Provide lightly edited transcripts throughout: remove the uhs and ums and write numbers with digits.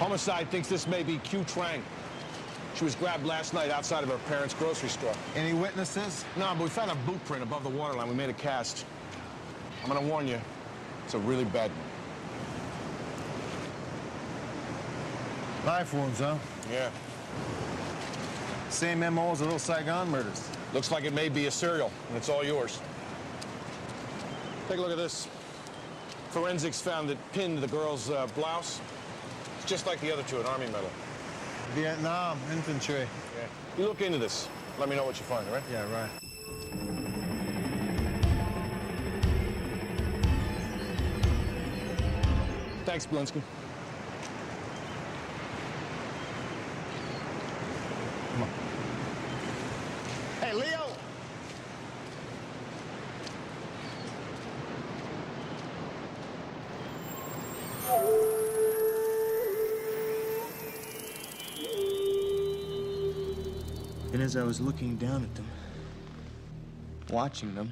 Homicide thinks this may be Q Trang. She was grabbed last night outside of her parents' grocery store. Any witnesses? No, but we found a boot print above the waterline. We made a cast. I'm gonna warn you, it's a really bad one. Knife wounds, huh? Yeah. Same MO as the Little Saigon murders. Looks like it may be a serial, and it's all yours. Take a look at this. Forensics found it pinned to the girl's blouse. It's just like the other two, an Army medal. Vietnam, infantry. Yeah. You look into this. Let me know what you find, all right? Yeah, right. Thanks, Blinsky. Come on. Hey, Leo! And as I was looking down at them, watching them,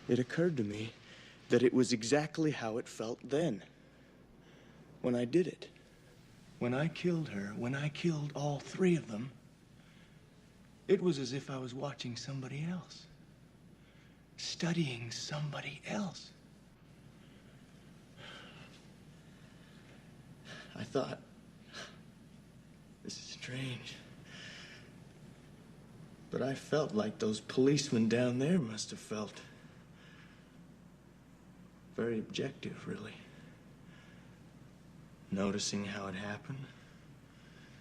it occurred to me that it was exactly how it felt then, when I did it. When I killed her, when I killed all three of them, it was as if I was watching somebody else, studying somebody else. I thought, this is strange. But I felt like those policemen down there must have felt. Very objective, really. Noticing how it happened,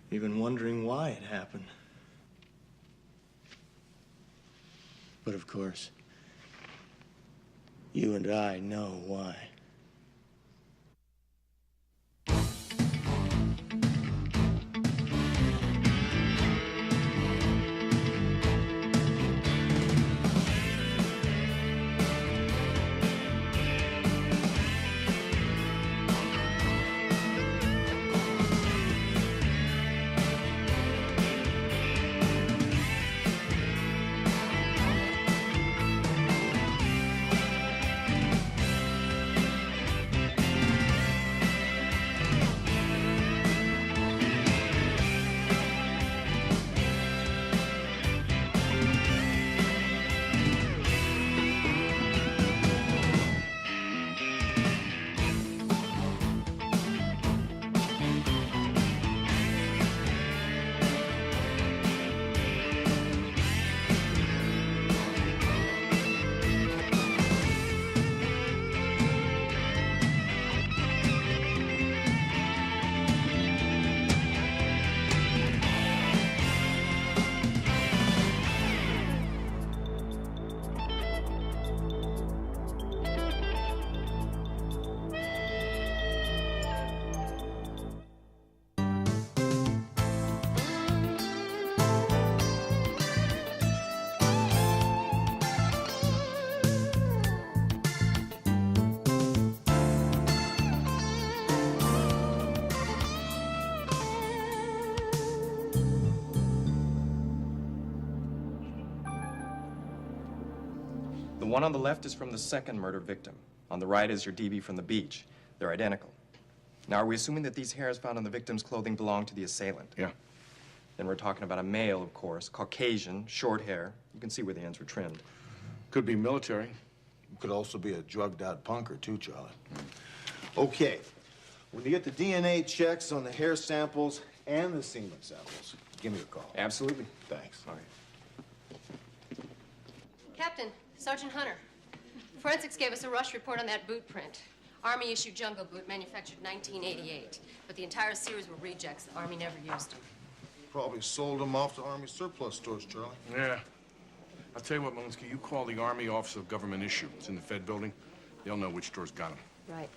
even wondering why it happened. But of course, you and I know why. The one on the left is from the second murder victim. On the right is your DB from the beach. They're identical. Now, are we assuming that these hairs found on the victim's clothing belong to the assailant? Yeah. Then we're talking about a male, of course, Caucasian, short hair. You can see where the ends were trimmed. Could be military. Could also be a drugged-out punker, too, Charlie. Okay. When you get the DNA checks on the hair samples and the semen samples, give me a call. Absolutely. Thanks. All right. Captain, Sergeant Hunter. Forensics gave us a rush report on that boot print. Army-issued jungle boot, manufactured 1988. But the entire series were rejects. The Army never used them. Probably sold them off to Army surplus stores, Charlie. Yeah. I'll tell you what, Malinsky, you call the Army Office of Government Issue. It's in the Fed building. They'll know which stores got them. Right.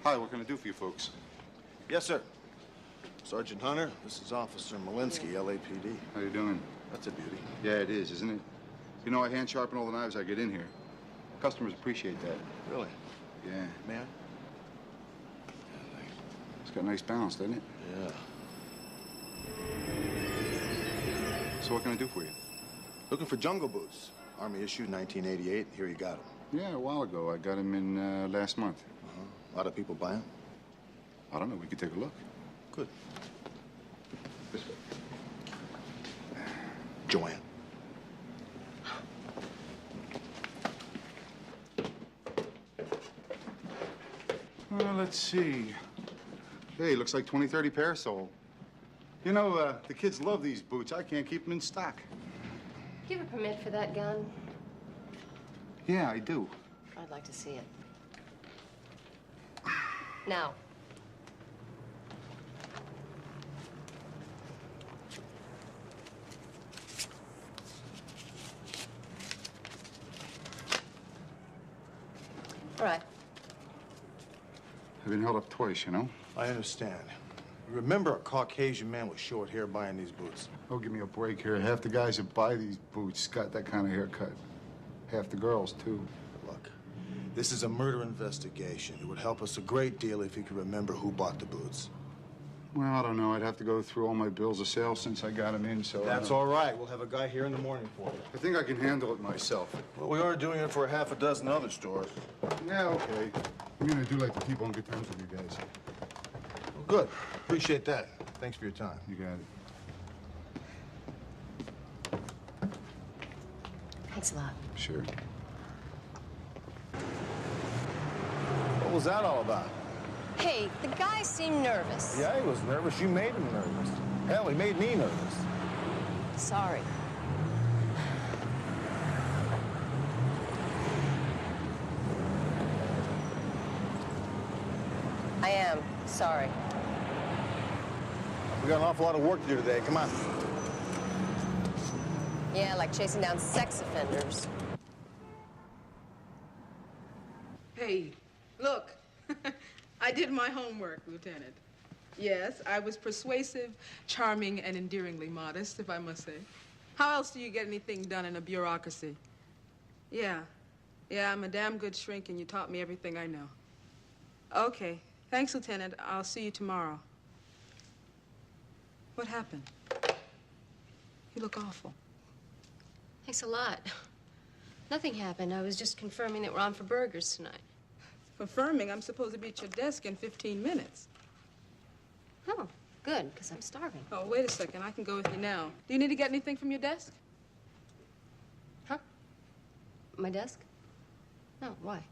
Hi, what can I do for you folks? Yes, sir. Sergeant Hunter, this is Officer Malinsky, LAPD. How you doing? That's a beauty. Yeah, it is, isn't it? You know, I hand sharpen all the knives I get in here. Customers appreciate that. Really? Yeah. Man? It's got a nice balance, doesn't it? Yeah. So what can I do for you? Looking for jungle boots. Army issue 1988. Here you got them. Yeah, a while ago. I got them in last month. A lot of people buy them? I don't know. We could take a look. Good. This way. Joanne. Well, let's see. Hey, looks like 20, 30 pairs sold. You know, the kids love these boots. I can't keep them in stock. Do you have a permit for that gun? Yeah, I do. I'd like to see it. Now. All right. I've been held up twice, you know? I understand. Remember a Caucasian man with short hair buying these boots? Oh, give me a break here. Half the guys that buy these boots got that kind of haircut. Half the girls, too. Look, this is a murder investigation. It would help us a great deal if you could remember who bought the boots. Well, I don't know. I'd have to go through all my bills of sale since I got them in, so... That's all right. We'll have a guy here in the morning for you. I think I can handle it myself. Well, we are doing it for half a dozen other stores. Yeah, okay. I mean, I do like to keep on good terms with you guys. Well, good. Appreciate that. Thanks for your time. You got it. Thanks a lot. Sure. What was that all about? Hey, the guy seemed nervous. Yeah, he was nervous. You made him nervous. Hell, he made me nervous. Sorry. I am sorry. We got an awful lot of work to do today. Come on. Yeah, like chasing down sex offenders. Hey, look. I did my homework, Lieutenant. Yes, I was persuasive, charming, and endearingly modest, if I must say. How else do you get anything done in a bureaucracy? Yeah, I'm a damn good shrink, and you taught me everything I know. Okay, thanks, Lieutenant. I'll see you tomorrow. What happened? You look awful. Thanks a lot. Nothing happened. I was just confirming that we're on for burgers tonight. Confirming I'm supposed to be at your desk in 15 minutes. Oh, good, because I'm starving. Oh, wait a second. I can go with you now. Do you need to get anything from your desk? Huh? My desk? No, why?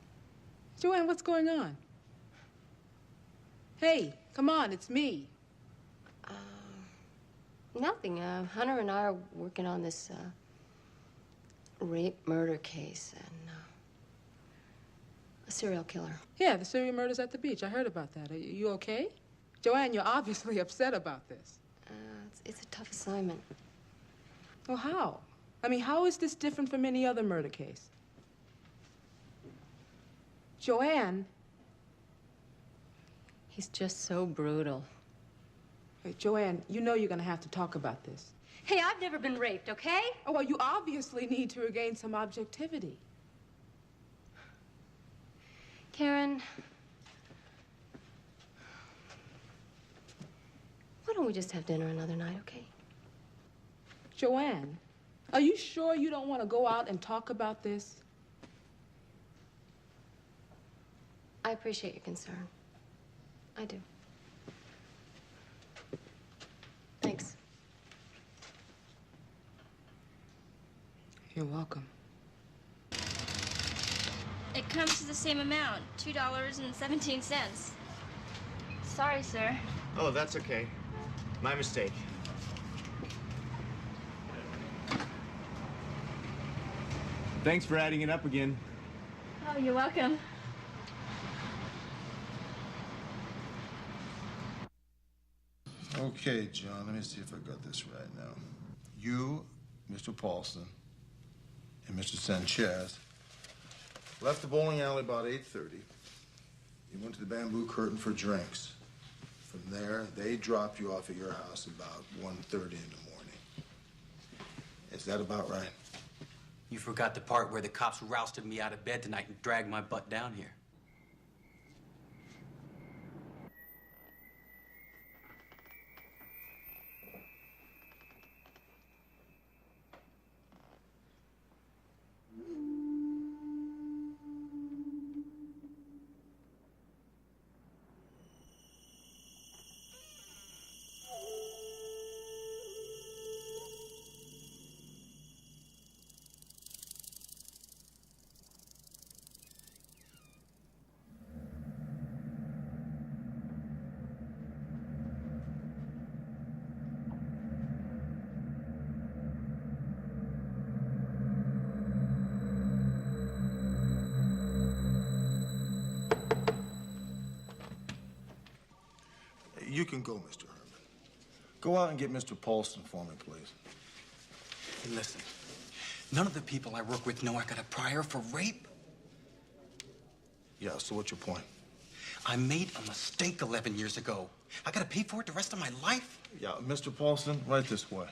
Joanne, what's going on? Hey, come on, it's me. Nothing. Hunter and I are working on this rape murder case and a serial killer. Yeah, the serial murders at the beach. I heard about that. Are you okay? Joanne, you're obviously upset about this. It's a tough assignment. Well, how? I mean, how is this different from any other murder case? Joanne. He's just so brutal. Hey, Joanne, you know you're gonna have to talk about this. Hey, I've never been raped, okay? Oh, well, you obviously need to regain some objectivity. Karen, why don't we just have dinner another night, okay? Joanne, are you sure you don't want to go out and talk about this? I appreciate your concern. I do. Thanks. You're welcome. It comes to the same amount, $2.17. Sorry, sir. Oh, that's okay. My mistake. Thanks for adding it up again. Oh, you're welcome. Okay, John, let me see if I got this right now. You, Mr. Paulson, and Mr. Sanchez left the bowling alley about 8:30. You went to the Bamboo Curtain for drinks. From there, they dropped you off at your house about 1:30 in the morning. Is that about right? You forgot the part where the cops rousted me out of bed tonight and dragged my butt down here. You can go, Mr. Herman. Go out and get Mr. Paulson for me, please. Hey, listen, none of the people I work with know I got a prior for rape. Yeah, so what's your point? I made a mistake 11 years ago. I gotta pay for it the rest of my life? Yeah, Mr. Paulson, right this way.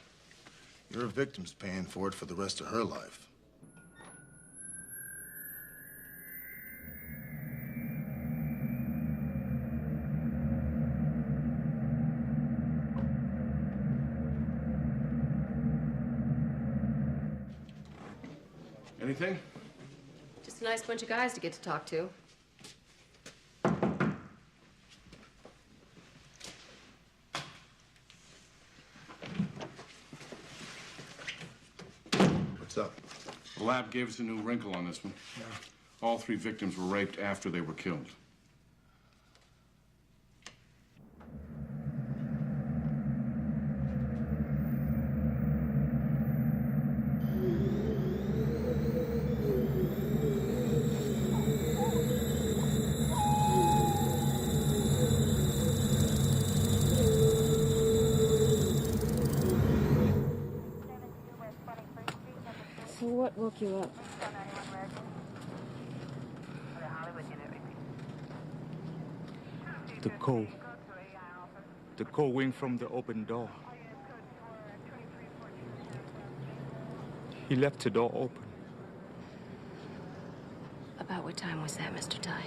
Your victim's paying for it for the rest of her life. Anything? Just a nice bunch of guys to get to talk to. What's up? The lab gave us a new wrinkle on this one. Yeah. All 3 victims were raped after they were killed. So what woke you up? The cold. The cold wind from the open door. He left the door open. About what time was that, Mr. Ty?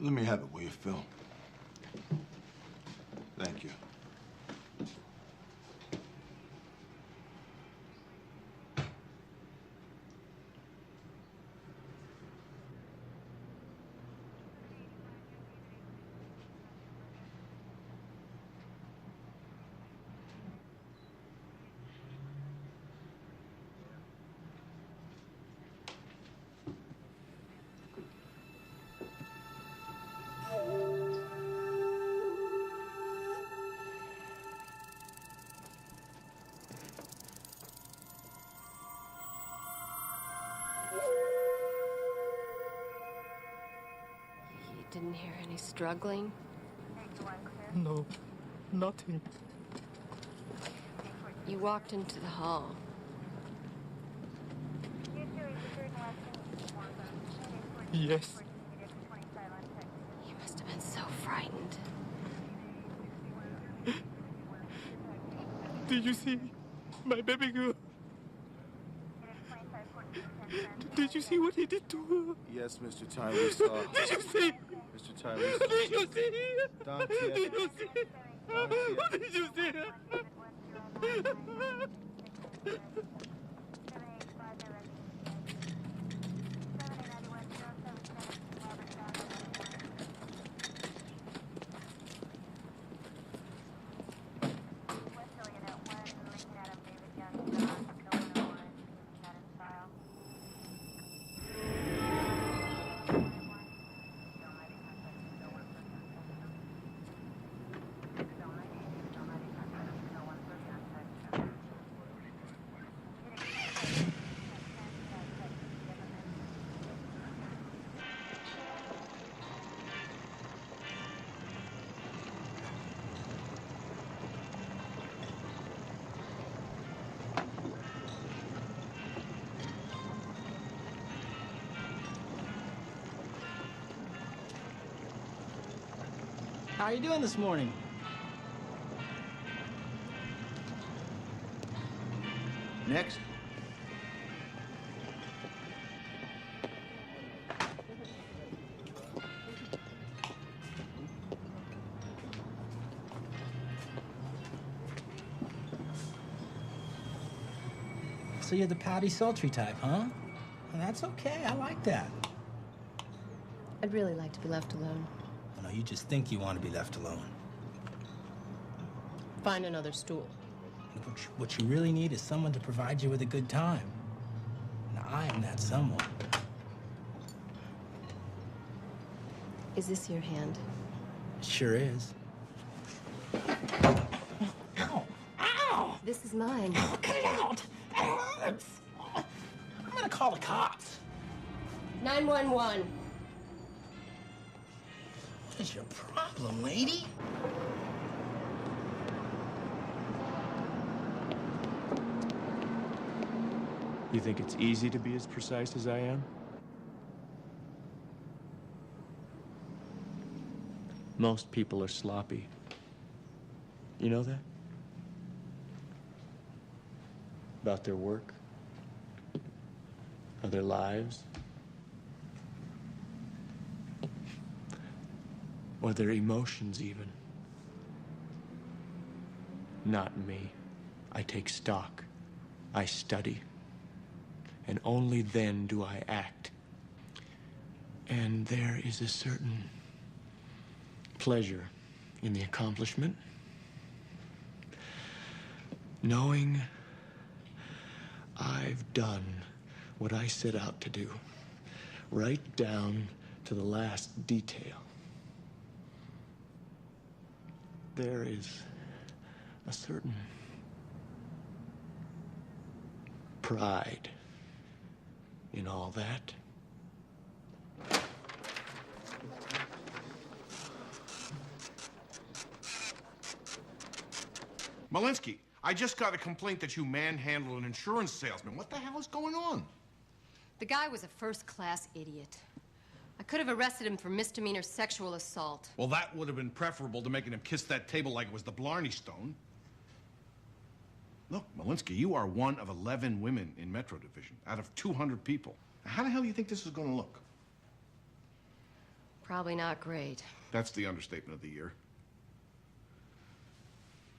Let me have it, will you, Phil? Thank you. Didn't hear any struggling? No, nothing. You walked into the hall. Yes. You must have been so frightened. Did you see my baby girl? Did you see what he did to her? Yes, Mr. Tyree saw. Did you see? Mr. Tyree saw. Did you see? Don't Did you see? Did you see? How are you doing this morning? Next. So you're the pouty, sultry type, huh? Well, that's okay. I like that. I'd really like to be left alone. Oh, no, you just think you want to be left alone. Find another stool. What you really need is someone to provide you with a good time. Now, I am that someone. Is this your hand? It sure is. Ow! Ow! This is mine. Oh, cut it out! It hurts! I'm gonna call the cops. 911. What is your problem, lady? You think it's easy to be as precise as I am? Most people are sloppy. You know that? About their work, of their lives, or their emotions even. Not me. I take stock. I study. And only then do I act. And there is a certain pleasure in the accomplishment. Knowing I've done what I set out to do, right down to the last detail. There is a certain pride in all that. Malinsky, I just got a complaint that you manhandled an insurance salesman. What the hell is going on? The guy was a first-class idiot. I could have arrested him for misdemeanor sexual assault. Well, that would have been preferable to making him kiss that table like it was the Blarney Stone. Look, Malinsky, you are one of 11 women in Metro Division out of 200 people. How the hell do you think this is going to look? Probably not great. That's the understatement of the year.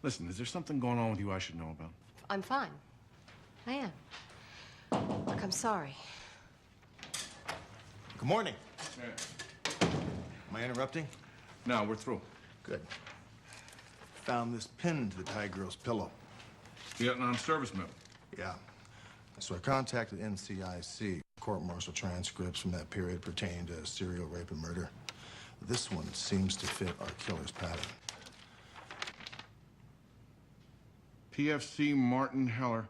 Listen, is there something going on with you I should know about? I'm fine. I am. Look, I'm sorry. Good morning. Am I interrupting? No, we're through. Good. Found this pin to the Thai girl's pillow. Vietnam service member. Yeah. So I contacted NCIC. Court-martial transcripts from that period pertain to serial rape and murder. This one seems to fit our killer's pattern. PFC Martin Heller.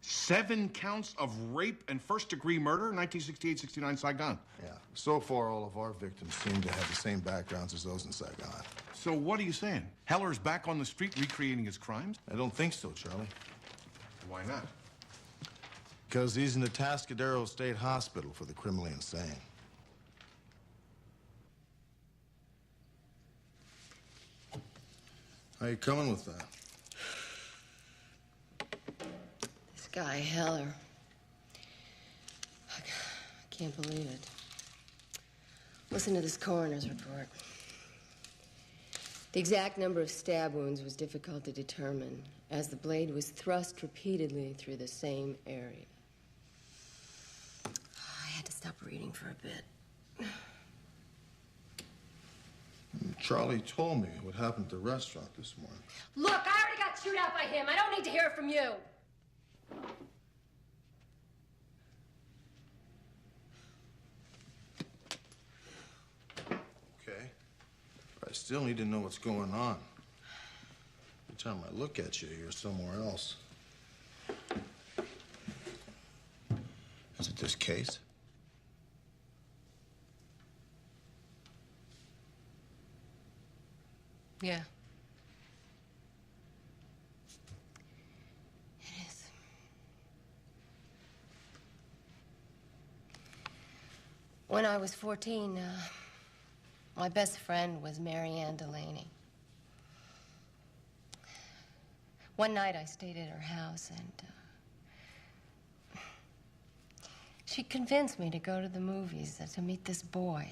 7 counts of rape and first-degree murder, 1968-69 Saigon. Yeah. So far, all of our victims seem to have the same backgrounds as those in Saigon. So what are you saying? Heller's back on the street recreating his crimes? I don't think so, Charlie. Why not? Because he's in the Atascadero State Hospital for the criminally insane. How you coming with that? This guy, Heller. I can't believe it. Listen to this coroner's report. The exact number of stab wounds was difficult to determine, as the blade was thrust repeatedly through the same area. I had to stop reading for a bit. Charlie told me what happened at the restaurant this morning. Look, I already got chewed out by him. I don't need to hear it from you. Okay. But I still need to know what's going on. Every time I look at you, you're somewhere else. Is it this case? Yeah. It is. When I was 14, My best friend was Mary Ann Delaney. One night I stayed at her house, and she convinced me to go to the movies to meet this boy.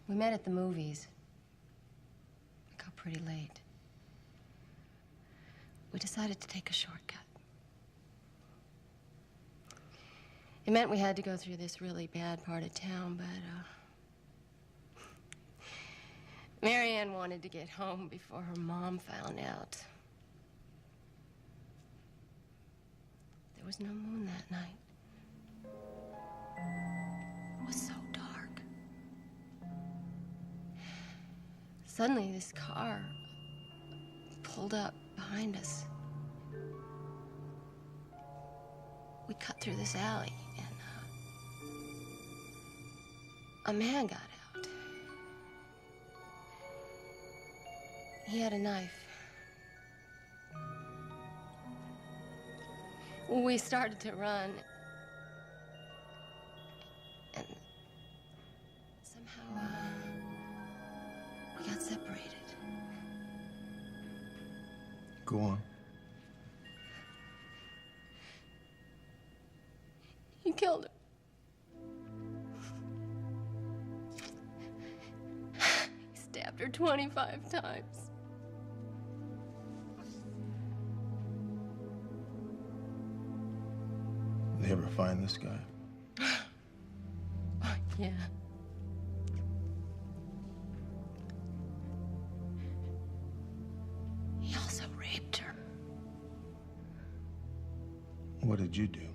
We met at the movies. It got pretty late. We decided to take a shortcut. It meant we had to go through this really bad part of town, but, Mary Ann wanted to get home before her mom found out. There was no moon that night. It was so dark. Suddenly, this car pulled up behind us. We cut through this alley, and a man got out. He had a knife. We started to run, and somehow we got separated. Go on. He killed her. He stabbed her 25 times. They ever find this guy? Oh, yeah. He also raped her. What did you do?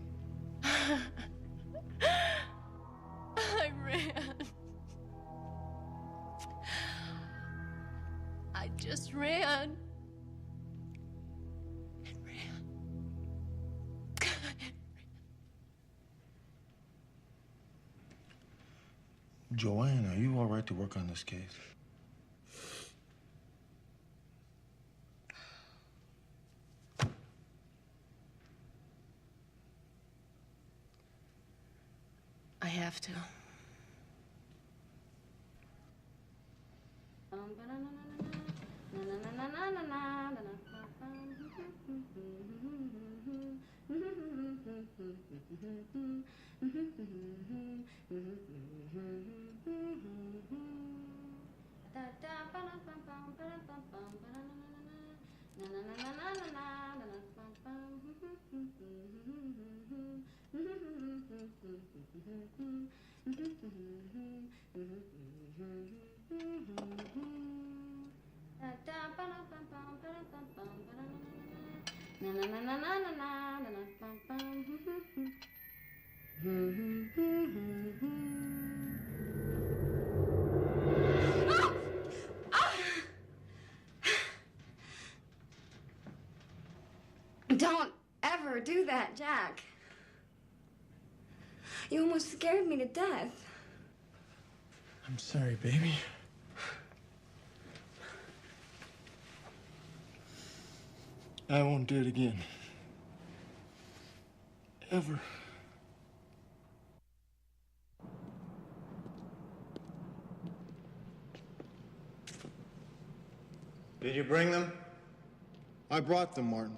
I ran. I just ran. Joanne, are you all right to work on this case? I have to. Don't ever do that, Jack. You almost scared me to death. I'm sorry, baby. I won't do it again. Ever. Did you bring them? I brought them, Martin.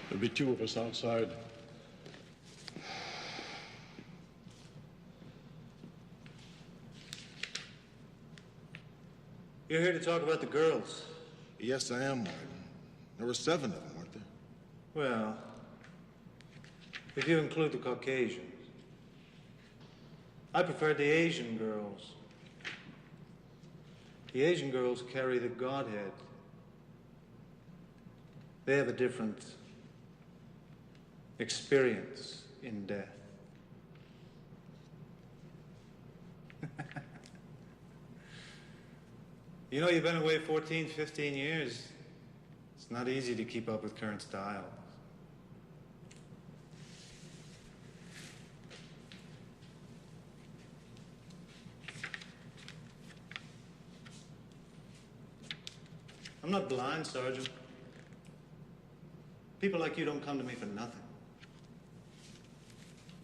There'll be two of us outside. You're here to talk about the girls. Yes, I am, Martin. There were 7 of them, weren't there? Well, if you include the Caucasians, I preferred the Asian girls. The Asian girls carry the Godhead. They have a different experience in death. You know, you've been away 14, 15 years. It's not easy to keep up with current styles. I'm not blind, Sergeant. People like you don't come to me for nothing.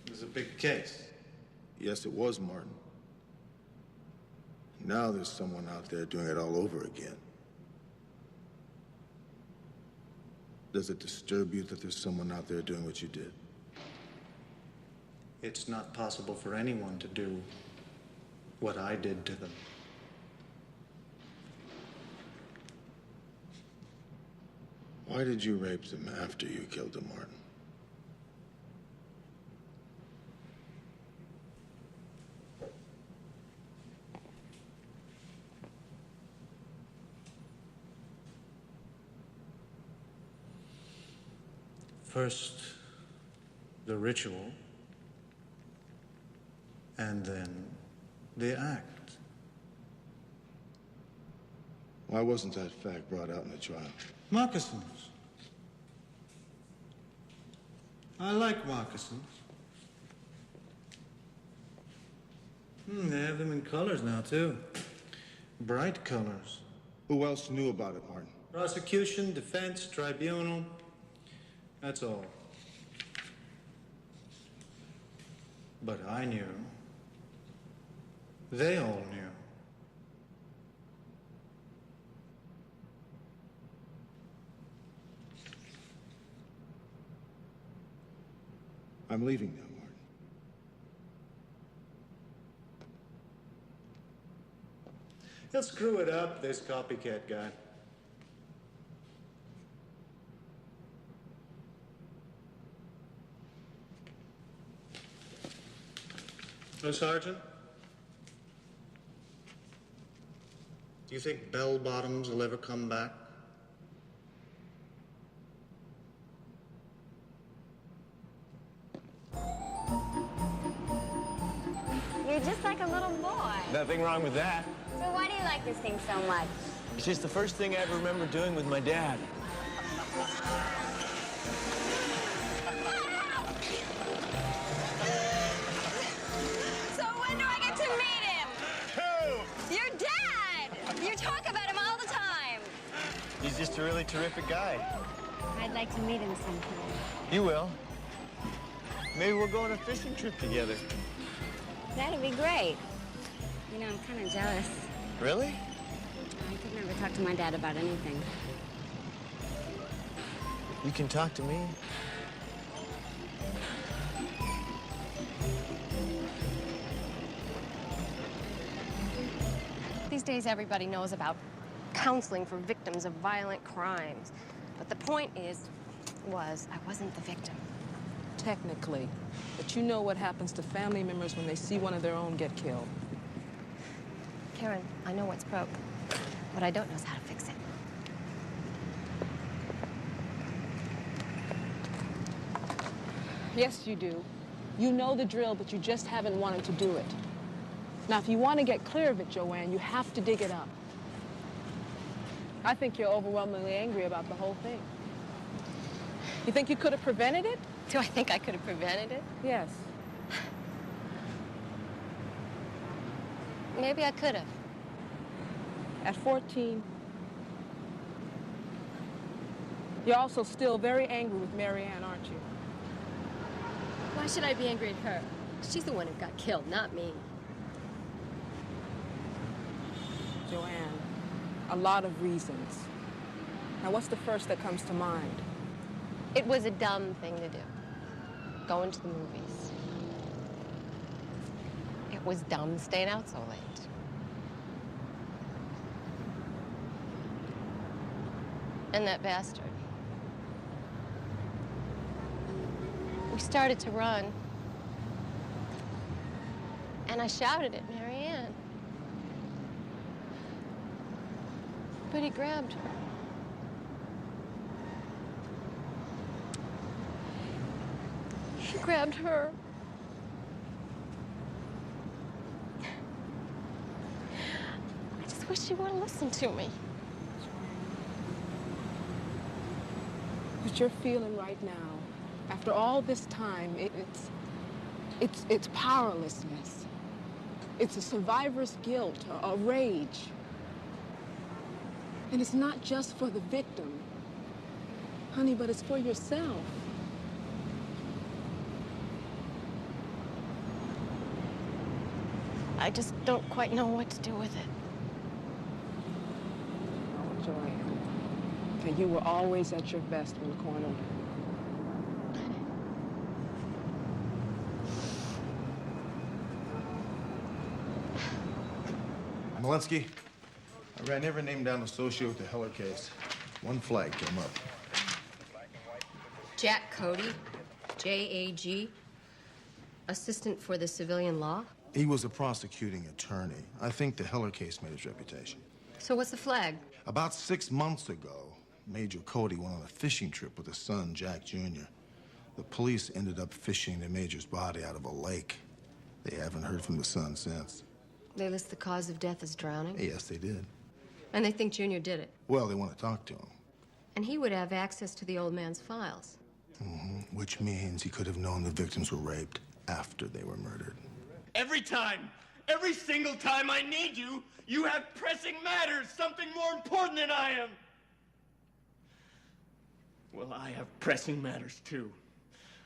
This is a big case. Yes, it was, Martin. Now there's someone out there doing it all over again. Does it disturb you that there's someone out there doing what you did? It's not possible for anyone to do what I did to them. Why did you rape them after you killed them, Martin? First, the ritual, and then the act. Why wasn't that fact brought out in the trial? Moccasins. I like moccasins. They have them in colors now, too. Bright colors. Who else knew about it, Martin? Prosecution, defense, tribunal. That's all. But I knew. They all knew. I'm leaving now, Martin. He'll screw it up, this copycat guy. Oh, Sergeant? Do you think bell bottoms will ever come back? You're just like a little boy. Nothing wrong with that. So why do you like this thing so much? It's just the first thing I ever remember doing with my dad. So when do I get to meet him? Who? Your dad! You talk about him all the time. He's just a really terrific guy. I'd like to meet him sometime. You will. Maybe we'll go on a fishing trip together. That'd be great. You know, I'm kind of jealous. Really? I could never talk to my dad about anything. You can talk to me. These days, everybody knows about counseling for victims of violent crimes. But the point I wasn't the victim. Technically. But you know what happens to family members when they see one of their own get killed. Karen, I know what's broke. What I don't know is how to fix it. Yes, you do. You know the drill, but you just haven't wanted to do it. Now, if you want to get clear of it, Joanne, you have to dig it up. I think you're overwhelmingly angry about the whole thing. You think you could have prevented it? Do I think I could have prevented it? Yes. Maybe I could have. At 14, you're also still very angry with Mary Ann, aren't you? Why should I be angry at her? She's the one who got killed, not me. Joanne, a lot of reasons. Now, what's the first that comes to mind? It was a dumb thing to do. Going to the movies. It was dumb staying out so late. And that bastard. We started to run. And I shouted at Marianne. But he grabbed her. He grabbed her. I just wish she would listen to me. What you're feeling right now, after all this time, it's powerlessness. It's a survivor's guilt, a rage. And it's not just for the victim, honey, but it's for yourself. I just don't quite know what to do with it. Oh, Joanne. And you were always at your best when cornered. Malinsky, I ran every name down associated with the Heller case. One flag came up. Jack Cody, J-A-G, assistant for the civilian law. He was a prosecuting attorney. I think the Heller case made his reputation. So what's the flag? About 6 months ago, Major Cody went on a fishing trip with his son, Jack Jr. The police ended up fishing the Major's body out of a lake. They haven't heard from the son since. They list the cause of death as drowning? Yes, they did. And they think Junior did it? Well, they want to talk to him. And he would have access to the old man's files. Mm-hmm. Which means he could have known the victims were raped after they were murdered. Every time, every single time I need you, you have pressing matters, something more important than I am. Well, I have pressing matters, too.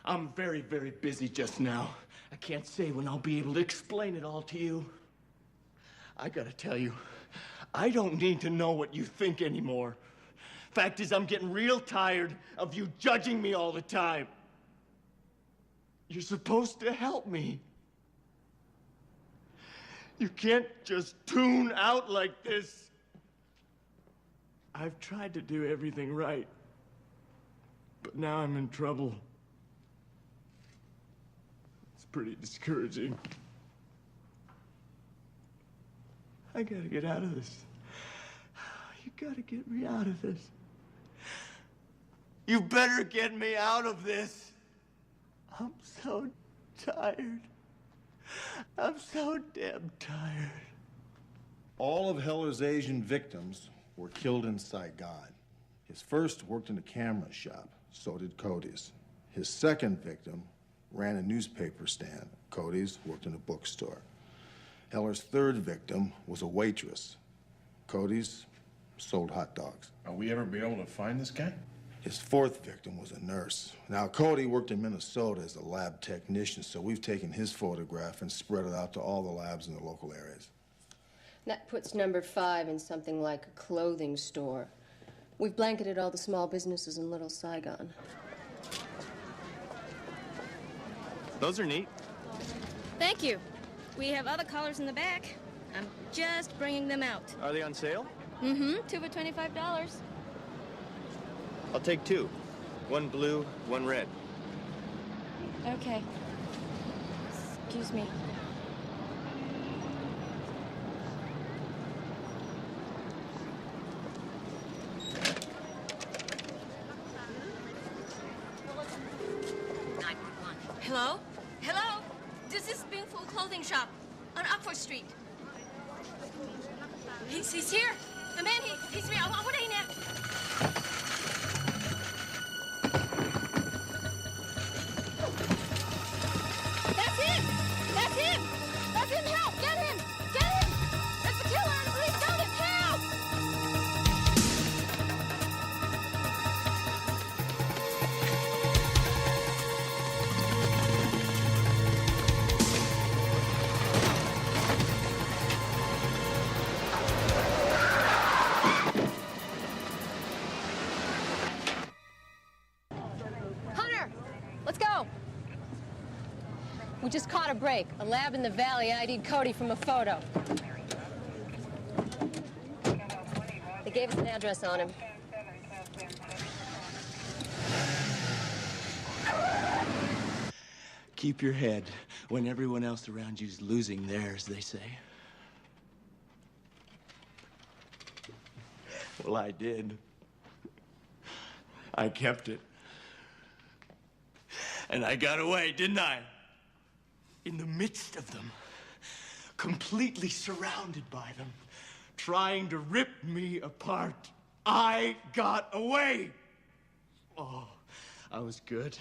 I'm very, very busy just now. I can't say when I'll be able to explain it all to you. I gotta tell you, I don't need to know what you think anymore. Fact is, I'm getting real tired of you judging me all the time. You're supposed to help me. You can't just tune out like this. I've tried to do everything right, but now I'm in trouble. It's pretty discouraging. I gotta get out of this. You gotta get me out of this. You better get me out of this. I'm so tired. I'm so damn tired. All of Heller's Asian victims were killed in Saigon. His first worked in a camera shop. So did Cody's. His second victim ran a newspaper stand. Cody's worked in a bookstore. Heller's third victim was a waitress. Cody's sold hot dogs. Are we ever be able to find this guy? His fourth victim was a nurse. Now, Cody worked in Minnesota as a lab technician, so we've taken his photograph and spread it out to all the labs in the local areas. That puts number 5 in something like a clothing store. We've blanketed all the small businesses in Little Saigon. Those are neat. Thank you. We have other colors in the back. I'm just bringing them out. Are they on sale? Mm-hmm. 2 for $25. I'll take 2. 1 blue, 1 red. Okay. Excuse me. Hello? Hello? This is Bingful Clothing Shop on Oxford Street. He's here. The man, he's here. What are you now? That's him! That's him! That's him! Help! Get him! Get him! That's the killer! The police got him! Help! Hunter, let's go. We just caught a break. A lab in the valley ID'd Cody from a photo. They gave us an address on him. keep your head when everyone else around you's losing theirs, they say. Well, I did. I kept it. And I got away, didn't I? In the midst of them, completely surrounded by them, trying to rip me apart, I got away. Oh, I was good.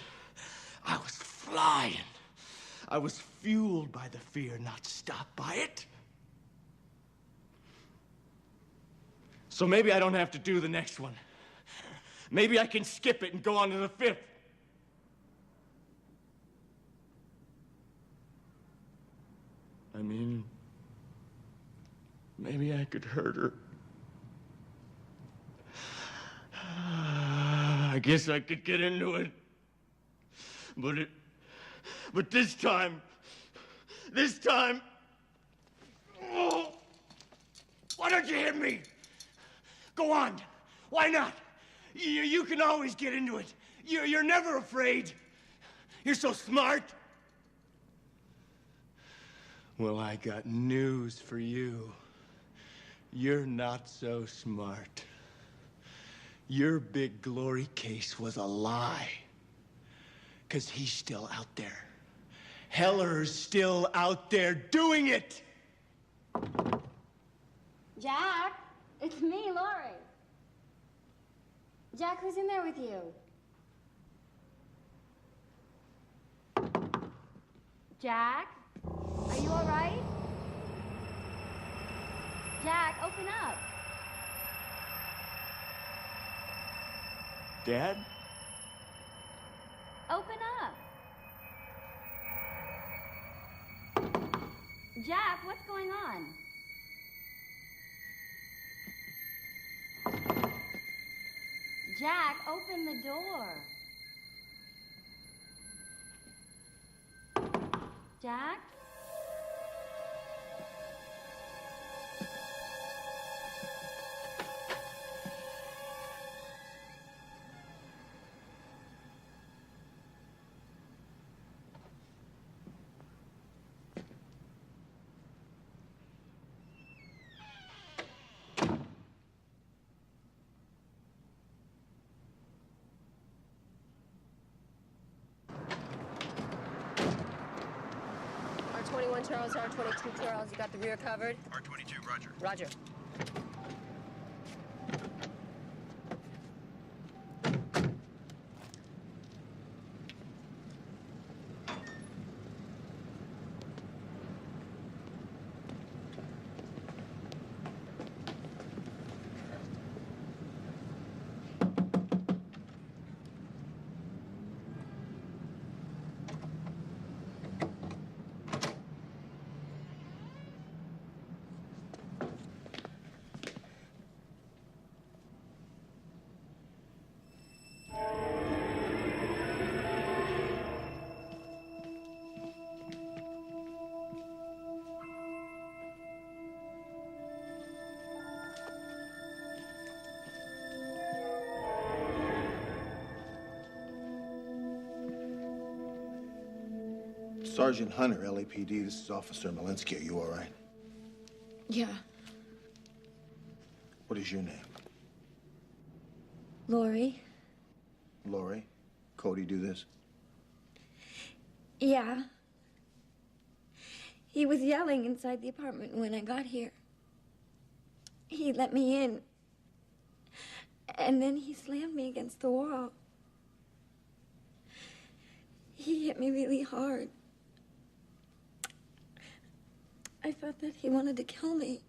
I was flying. I was fueled by the fear, not stopped by it. So maybe I don't have to do the next one. Maybe I can skip it and go on to the 5th. I mean, maybe I could hurt her. I guess I could get into it. But this time, oh, why don't you hit me? Go on. Why not? You can always get into it. You're never afraid. You're so smart. Well, I got news for you. You're not so smart. Your big glory case was a lie. 'Cause he's still out there. Heller's still out there doing it. Jack, it's me, Lori. Jack, who's in there with you? Jack, are you all right? Jack, open up. Dad? Open up. Jack, what's going on? Jack, open the door. Jack? R21 Charles, R22 Charles, you got the rear covered? R22, roger. Roger. Sergeant Hunter, LAPD, this is Officer Malinsky. Are you all right? Yeah, What is your name? Lori. Lori? Cody do this? Yeah. He was yelling inside the apartment when I got here. He let me in. And then he slammed me against the wall. He hit me really hard. I thought that he wanted to kill me.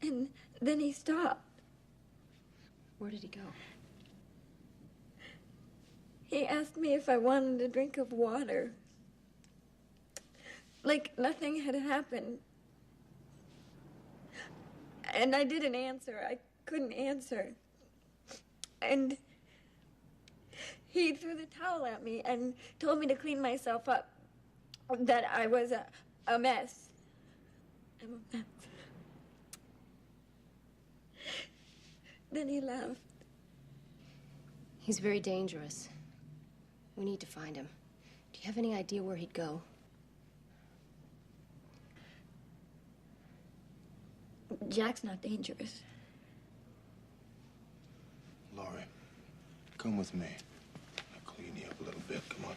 And then he stopped. Where did he go? He asked me if I wanted a drink of water. Like nothing had happened. And I didn't answer. I couldn't answer. And he threw the towel at me and told me to clean myself up. That I was a mess. I'm a mess. Then he left. He's very dangerous. We need to find him. you have any idea where he'd go? Jack's not dangerous. Laurie, come with me. I'll clean you up a little bit. Come on.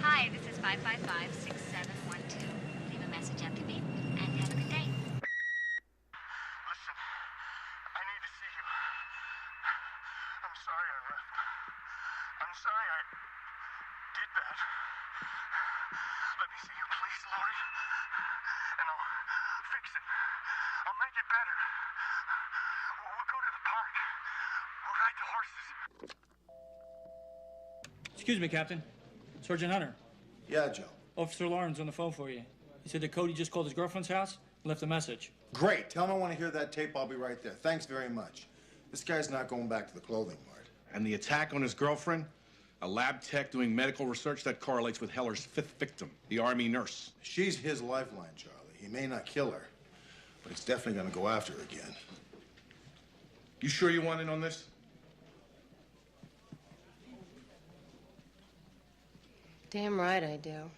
Hi, this is 555-6712. Leave a message after beep and have a good day. Listen, I need to see you. I'm sorry I left. I'm sorry I did that. Let me see you, please, Laurie. And I'll fix it. I'll make it better. We'll go to the park. We'll ride the horses. Excuse me, Captain. Sergeant Hunter. Yeah, Joe. Officer Lawrence on the phone for you. He said that Cody just called his girlfriend's house and left a message. Great. Tell him I want to hear that tape. I'll be right there. Thanks very much. This guy's not going back to the clothing mart. And the attack on his girlfriend? A lab tech doing medical research that correlates with Heller's 5th victim, the Army nurse. She's his lifeline, Charlie. He may not kill her, but it's definitely going to go after her again. You sure you want in on this? Damn right I do.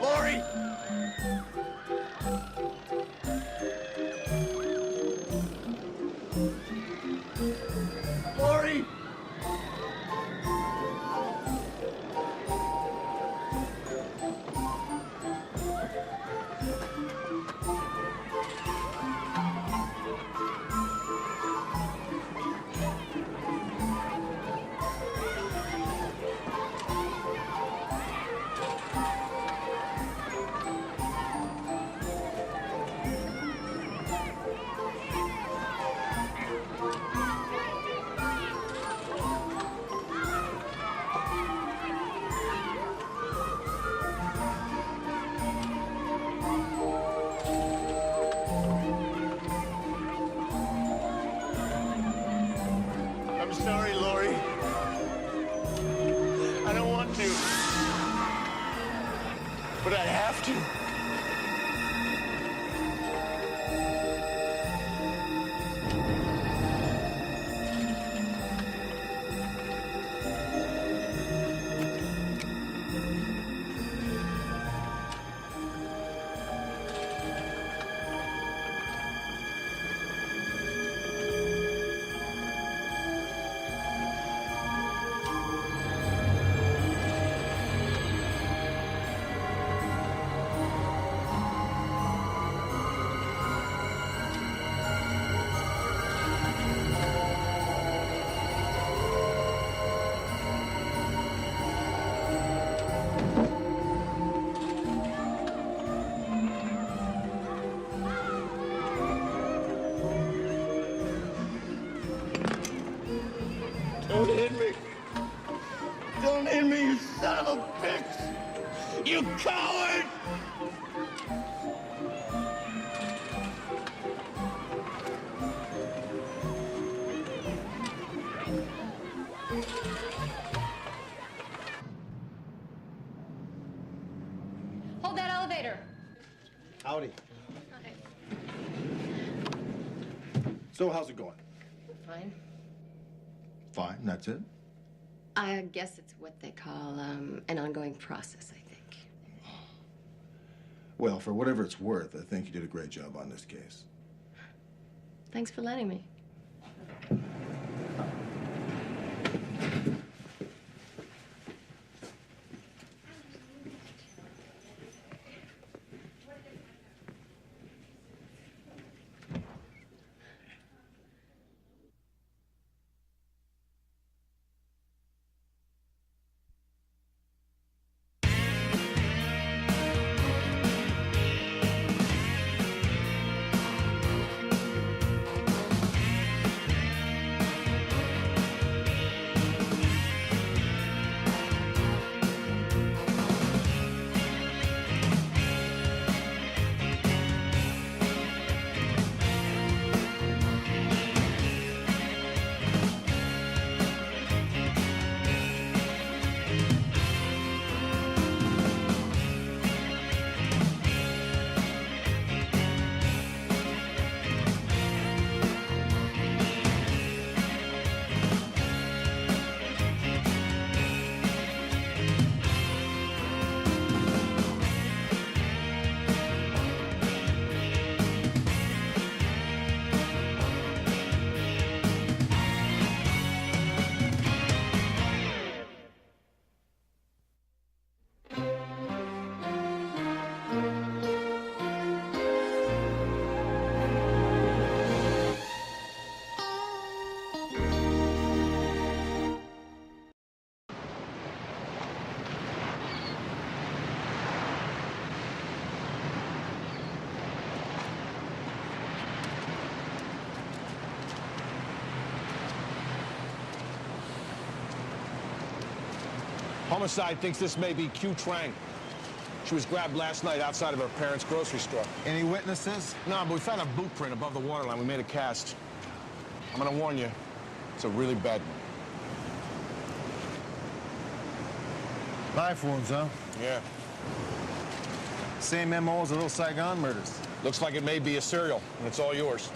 Laurie! Laurie! I'm sorry, Laurie. I don't want to. But I have to. Don't hit me. Don't hit me, you son of a bitch. You coward! Hold that elevator. Howdy. Okay. So, how's it going? Fine. Fine, that's it? I guess it's what they call an ongoing process, I think. Well, for whatever it's worth, I think you did a great job on this case. Thanks for letting me. Homicide thinks this may be Q Trang. She was grabbed last night outside of her parents' grocery store. Any witnesses? No, but we found a boot print above the waterline. We made a cast. I'm gonna warn you, it's a really bad one. Knife wounds, huh? Yeah. Same MO as the Little Saigon murders. Looks like it may be a serial, and it's all yours.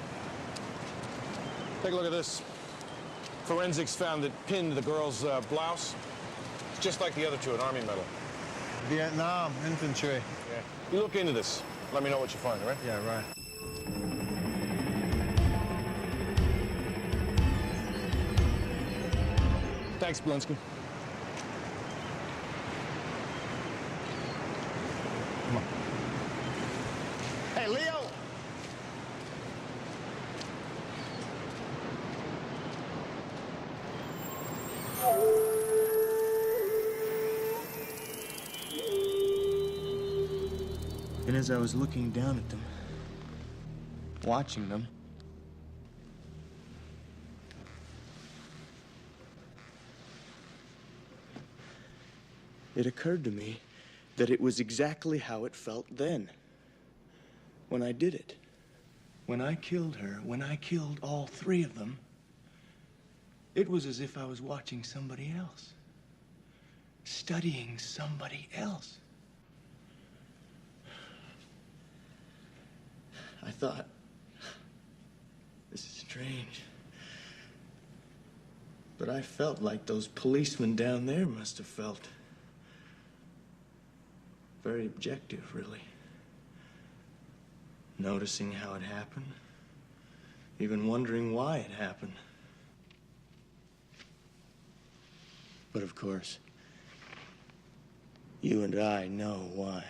Take a look at this. Forensics found that pinned the girl's blouse. It's just like the other two, an Army medal. Vietnam, infantry. Yeah. You look into this. Let me know what you find, all right? Yeah, right. Thanks, Blinsky. Come on. Hey, Leo! And as I was looking down at them, watching them, it occurred to me that it was exactly how it felt then, when I did it. When I killed her, when I killed all three of them, it was as if I was watching somebody else, studying somebody else. I thought, this is strange. But I felt like those policemen down there must have felt. Very objective, really. Noticing how it happened, even wondering why it happened. But of course, you and I know why.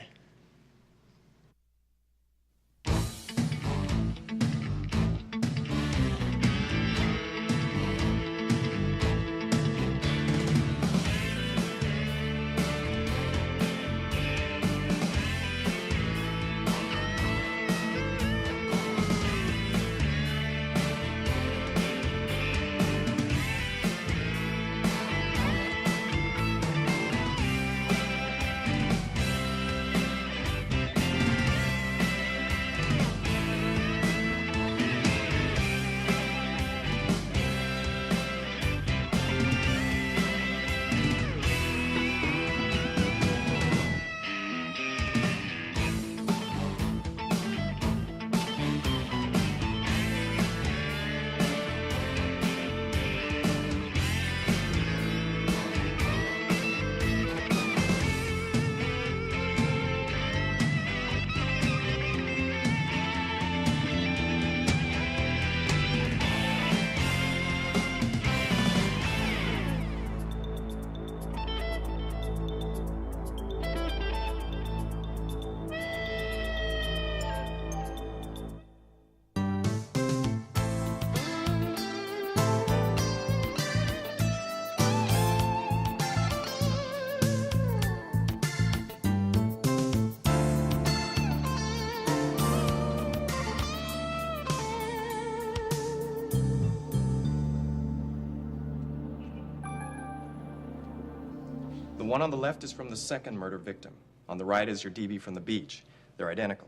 The one on the left is from the second murder victim. On the right is your DB from the beach. They're identical.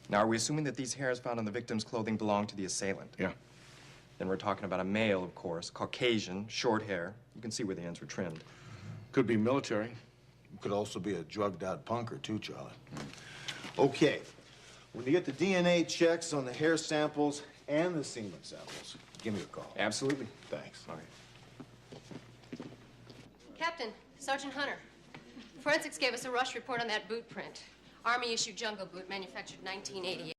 Now, are we assuming that these hairs found on the victim's clothing belong to the assailant? Yeah. Then we're talking about a male, of course, Caucasian, short hair. You can see where the ends were trimmed. Could be military. Could also be a drugged-out punker, too, Charlie. Okay. When you get the DNA checks on the hair samples and the semen samples, give me a call. Absolutely. Thanks. All right. Captain, Sergeant Hunter. Forensics gave us a rush report on that boot print. Army-issued jungle boot, manufactured 1988.